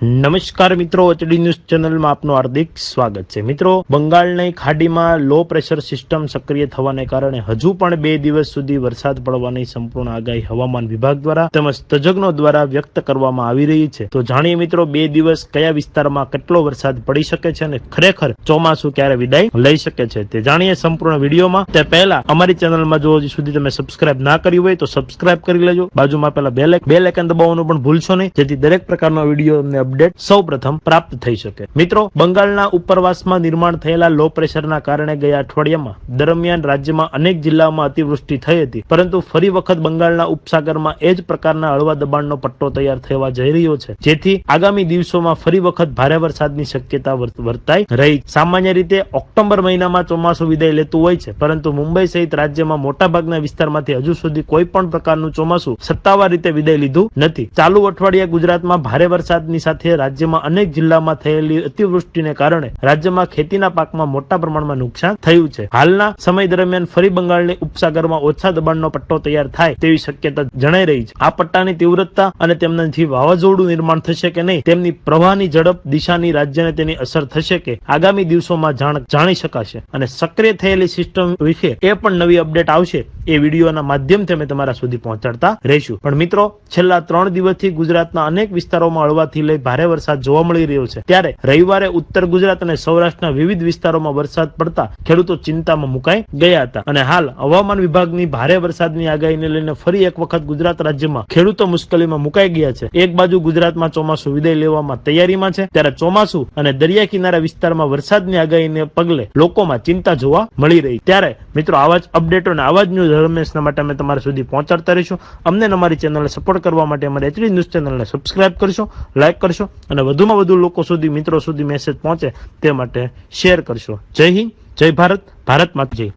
નમસ્કાર મિત્રો, HD news ચેનલમાં આપનું હાર્દિક સ્વાગત છે। મિત્રો, બંગાળની ખાડીમાં લો પ્રેશર સિસ્ટમ સક્રિય થવાને કારણે હજુ પણ 2 દિવસ સુધી વરસાદ પડવાની સંપૂર્ણ આગાહી હવામાન વિભાગ દ્વારા તેમજ તજજ્ઞો દ્વારા વ્યક્ત કરવામાં આવી રહી છે। તો જાણીએ મિત્રો, 2 દિવસ કયા વિસ્તારમાં કેટલો વરસાદ પડી શકે છે અને ખરેખર ચોમાસું ક્યારે વિદાય લઈ શકે છે તે જાણીએ સંપૂર્ણ વિડીયોમાં। તે પહેલા અમારી ચેનલમાં જો હજી સુધી તમે સબસ્ક્રાઇબ ના કર્યું હોય તો સબસ્ક્રાઇબ કરી લેજો। બાજુમાં પેલા બેલ આઇકન દબાવવાનું પણ ભૂલશો નહીં, જેથી દરેક પ્રકારનો વિડીયો તમને અપડેટ સૌપ્રથમ પ્રાપ્ત થઈ શકે। મિત્રો, બંગાળના ઉપરવાસમાં નિર્માણ થયેલા લો પ્રેશરના કારણે ગયા અઠવાડિયામાં દરમિયાન રાજ્યમાં અનેક જિલ્લાઓમાં અતિવૃષ્ટિ થઈ હતી, પરંતુ ફરી વખત બંગાળના ઉપસાગરમાં એ જ પ્રકારના હળવા દબાણનો પટ્ટો તૈયાર થવા જઈ રહ્યો છે, જેથી આગામી દિવસોમાં ફરી વખત ભારે વરસાદની શક્યતા વર્તાઈ રહી। સામાન્ય રીતે ઓક્ટોબર મહિનામાં ચોમાસું વિદાય લેતું હોય છે, પરંતુ મુંબઈ સહિત રાજ્યમાં મોટાભાગના વિસ્તારમાંથી હજુ સુધી કોઈ પણ પ્રકારનું ચોમાસું સત્તાવાર રીતે વિદાય લીધું નથી। ચાલુ અઠવાડિયા ગુજરાતમાં ભારે વરસાદની સાથે રાજ્યમાં અનેક જિલ્લામાં થયેલી અતિવૃષ્ટિને કારણે રાજ્યમાં ખેતીના પાકમાં મોટા પ્રમાણમાં નુકસાન થયું છે। હાલના સમય દરમિયાન ફરી બંગાળની ઉપસાગરમાં ઓછા દબાણનો પટ્ટો તૈયાર થાય તેવી શક્યતા જણાઈ રહી છે। આ પટ્ટાની તીવ્રતા અને તેમનાથી વાવાઝોડું નિર્માણ થશે કે નહીં, તેમની પ્રવાહની ઝડપ, દિશાની રાજ્યને તેની અસર થશે કે આગામી દિવસોમાં જાણી શકાશે અને સક્રિય થયેલી સિસ્ટમ વિશે એ પણ નવી અપડેટ આવશે એ વિડીયોના માધ્યમથી અમે તમારા સુધી પહોંચાડતા રહીશું। પણ મિત્રો, છેલ્લા 3 દિવસથી ગુજરાતના અનેક વિસ્તારોમાં હળવાથી લઈ ભારે વરસાદ જોવા મળી રહ્યો છે, ત્યારે રવિવારે ઉત્તર ગુજરાત અને સૌરાષ્ટ્રના વિવિધ વિસ્તારોમાં વરસાદ પડતા ખેડૂતો ચિંતામાં મુકાઈ ગયા હતા અને હાલ હવામાન વિભાગની ભારે વરસાદની આગાહીને લઈને ફરી એક વખત ગુજરાત રાજ્યમાં ખેડૂતો મુશ્કેલીમાં મુકાઈ ગયા છે। એક બાજુ ગુજરાતમાં ચોમાસું વિદાય લેવામાં તૈયારીમાં છે, ત્યારે ચોમાસું અને દરિયા કિનારા વિસ્તારમાં વરસાદની આગાહીને પગલે લોકોમાં ચિંતા જોવા મળી રહી। ત્યારે મિત્રો, આવા જ અપડેટો અને આવા જ ન્યૂઝ હંમેશા માટે અમે તમારા સુધી પહોંચાડતા રહીશું। અમને અમારી ચેનલને સપોર્ટ કરવા માટે અમારી એચડી ન્યૂઝ ચેનલને સબસ્ક્રાઇબ કરશો, લાઈક કરશો અને વધુમાં વધુ લોકો સુધી, મિત્રો સુધી મેસેજ પહોંચે તે માટે શેર કરશો। જય હિન્દ, જય ભારત, ભારત માતા જય।